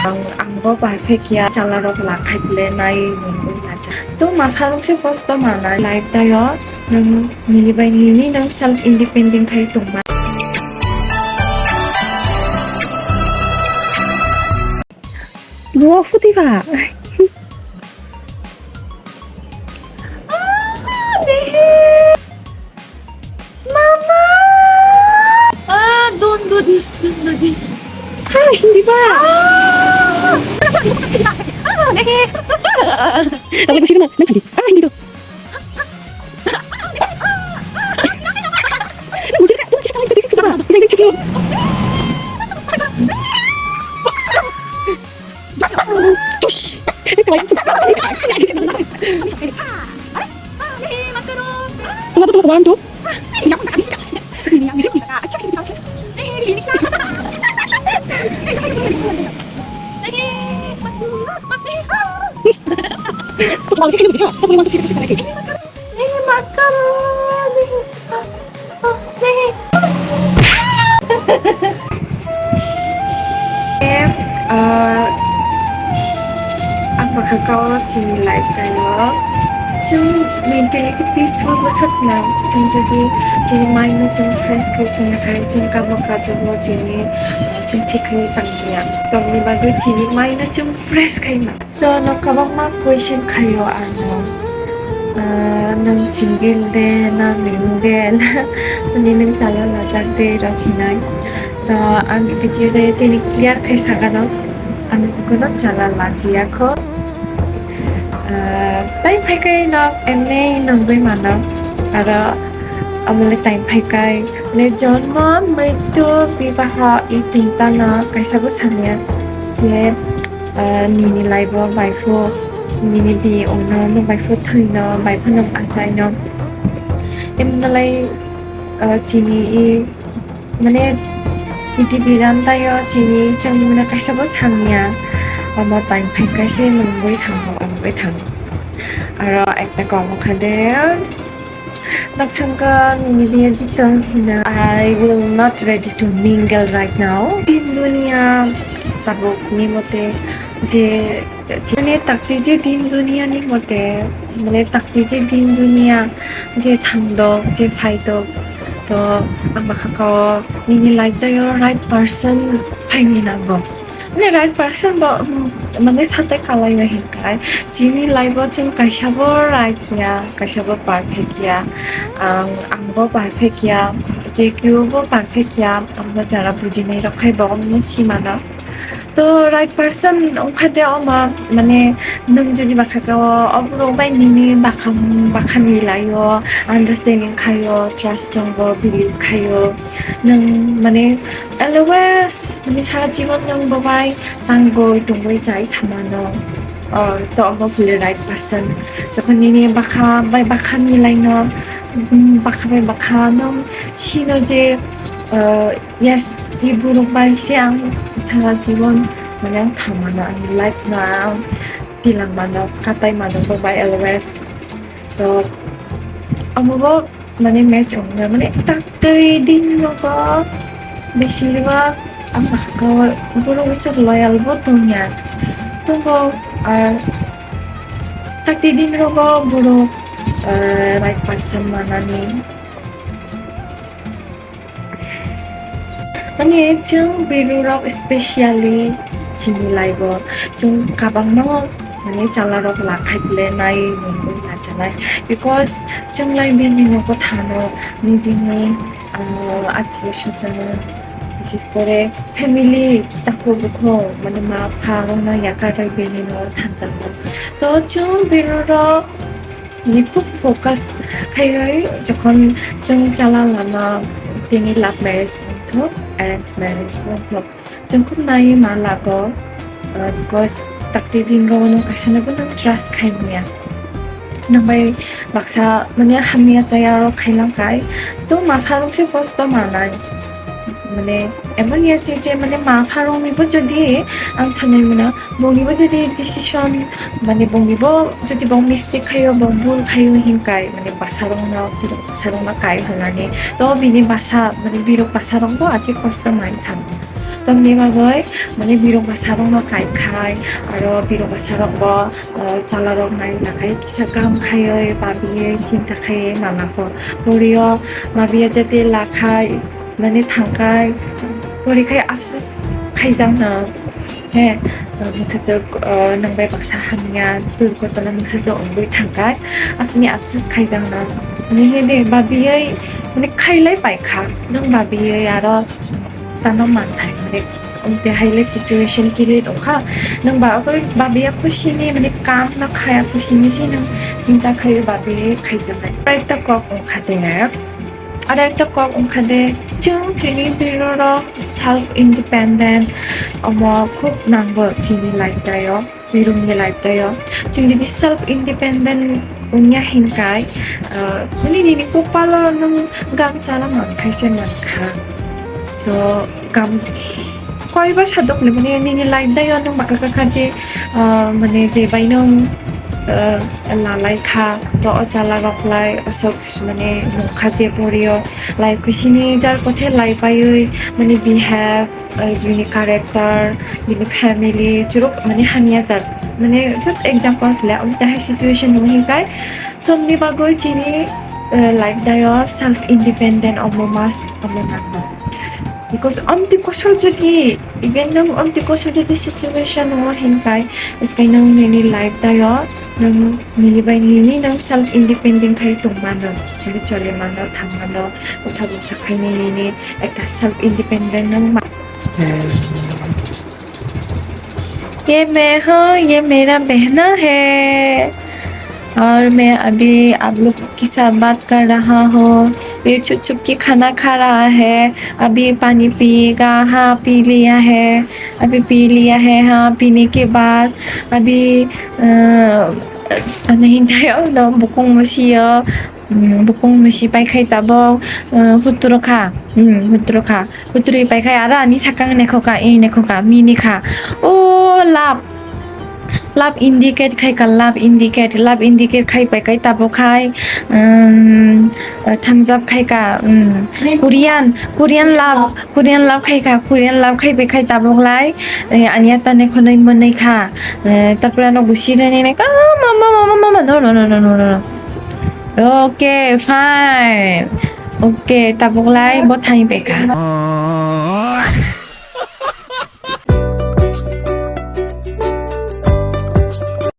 Angbo perfectia Chala Lakhai nai Naggo Laja. To mafalong si Kosto mana life tayo ng nilibay nini ng self-independent kayo tungma. 무엇 후디바 Don't do this, don't do this. hindi ba? Sabi ko siya na, hindi. Hindi daw. Nagusir ka, tumakis ka lang, hindi ka ba? Isang chiki. Tush! Tunggu tuh kawan tuh. Kok malah kayak gitu? Kok memang tuh kita lagi? Ini makan. Ang makakaw chini life tayo. Chung mentally peaceful wasap na. Chung jadi chini mind na chung fresh kayo na kaya chung kamakajo mo chini chung tikay tangnya. Kami bago chini mind na chung fresh kayo na. So no kabang mga question kayo ng single din, na mingle, ng Chala Lajagnai rakinay. So ang video na tiniklear kay sagano. Ang kuno Chala Lajia ko. Time phải cây nó em nay nằm với mà nó lại time phải cây lấy chọn món mấy đứa bị bà họ ý tình ta nó cái sao có sẵn nhé chế nini lại vào bài phô nini bị ổn nó bài phô thời nó bài phô nằm ăn dài nó em lại chỉ nghĩ mà nè đi bị ran tay chỉ chẳng là cái sao có sẵn nhé mà time phải cây sẽ mình với thằng Aro ekta komo kade Nakchangka nini ditong hina I will not ready to mingle right now. Din dunia tabuk ni mote je mane takti je din dunia ni mote mane takti je din dunia je thangdo je phaido to ang makakaw nini like the right person phaini Naggo. Ni right person ba mane sate kalai na hingkai chini laibo chung kaisabo right ya kaisabo perfect ya angbo perfect ya jq bo perfect ya amna jara bujinai rakhai ba omni simana to right person ongkhade oma mane nung jodi bakaka obrong bai nini bakam milayo understanding khayo trust jongbo believe khayo nung mane always mane sara jibon nung babai tanggo tungoi jai thamano to amo phule right person jokhon nini bakha milai no bakha no sino je yes iburuk bai siang sara jibon mane thamano ani life na tilang mano katai mano babai always so amo mane match ongna mane taktoi din logo বেশিরভাগ আমার পুরো কিছু loyal বতংয়া তবু আর তাতে দিন রব বড় right person মানানি মানে जों बेरुरक स्पेशली चिनि लाइब जों काबांनो माने Chala Lakhai nai Naggo Lajagnai because जों लाइबेनि न'खौ थानो निजिनि आत्मीय स्वजन বিশেষ করে ফ্যামিলি তাকো বুকো মানে মা ফাগনা ইয়াকারাই বেনিনো থানজানো তো जों बेरुरो नि খুব ফোকাস খাই যখন जों Chala लाना তিনি লাভ ম্যারেজ বন্ধ অ্যারেঞ্জ ম্যারেজ বন্ধ जों খুব নাই মা লাগো because takti din rono kasana ko ng trust kay niya nambay baksa manya hamia chayaro khailang kai to ma pharong se Kosto manai মানে এমন আছে যে মানে মা ফারমিব যদি আম সানাই মনা বঙ্গিব যদি ডিসিশন মানে বঙ্গিব যদি বং মিস্টেক খাইও বং ভুল খাইও হিংকাই মানে বাসারং না কাই হলানি তো বিনি বাসা মানে বিরক বাসারংবো আকি Kosto মাই থাম তমনি বাগৈ মানে বিরং বাসারং ন কাইখাই আর বিরং বাসারং ব চালারং নাই লাখাই কিসা গাম খাই বাবিয়ে চিন্তা খাই মামাকো পরিয় মাবিয়া যাতে লাখাই মানে থাকাই পরীক্ষায় আফসোস খাইজাং না হ্যাঁ मोनसेसो नंबाय बाक्सा हानिया दुर्घटना मोनसेसो अंगै थांगाय आफनि आफसोस खायजांना माने दे बाबियै माने खायलाय बायखा नों बाबियै आरो तानो मानथाय माने उनते हायले सिचुएशन किले दखा नों बाबिया खुशिनि माने काम ना खाया खुशिनि से नों चिंता खायो बाबियै खायजांनाय प्रायता कक ओंखादे আর একটা কক ওখানে চিনি দিলৰ সেলফ ইন্ডিপেন্ডেন্ট খুব নাংগো চিনি লাইফ দায় বিরুংনি লাইফ দায় जों যদি সেলফ ইন্ডিপেন্ডেন্ট উনিয়া হিনকাই মানে নিনি কপালো নং গাম চালা মানখাইছে মানখা তো গাম কয়বা সাদকলে মানে নিনি লাইফ দায় নং বাকা কাকা যে মানে যে বাই নং লালাইখা তো অচালা রকলাই সব মানে মুখাজে পড়িও লাইক খুশিনি যার পথে লাইফাই মানে বিহেভ বিনি ক্যারেক্টার বিনি ফ্যামিলি চুরুক মানে হানিয়া যার মানে জাস্ট এক্সাম্পল হলে তাহাই সিচুয়েশন নহিকাই সমনি বাগৈ চিনি লাইফ দায় সেলফ ইন্ডিপেন্ডেন্ট অমমাস অমনাগো because amti kosol jadi even nang amti kosol jadi situation mo hinkai is kay nang nini life dayo nang nini bay nini nang self independent kay tumano hindi chole mano thamano uthabo sa kay nini ekta self independent nang ये मैं हूँ ये मेरा बहना है और मैं अभी आप लोग के साथ बात कर रहा हूँ ये चुप चुप के खाना खा रहा है अभी पानी पिएगा हाँ पी लिया है अभी पी लिया है हाँ पीने के बाद अभी नहीं थायो न बुकुंग मसियो बुकुंग मसि पाइखाय ताबो हुतुरखा हुतुरि पाइखाय आरो आनि साकां नेखोका ए नेखोका मिनिखा ओ लाभ लाभ इंडिकेट खाई का लाभ इंडिकेट खाई पे कई ताबो खाई थम्स अप खाई का कोरियन लाभ खाई पे खाई ताबो लाई आनिया तने खनई मनई खा तारपरा न गुसी रने ने का मामा नो ओके फाइन ओके ताबो लाई बथाई पे खा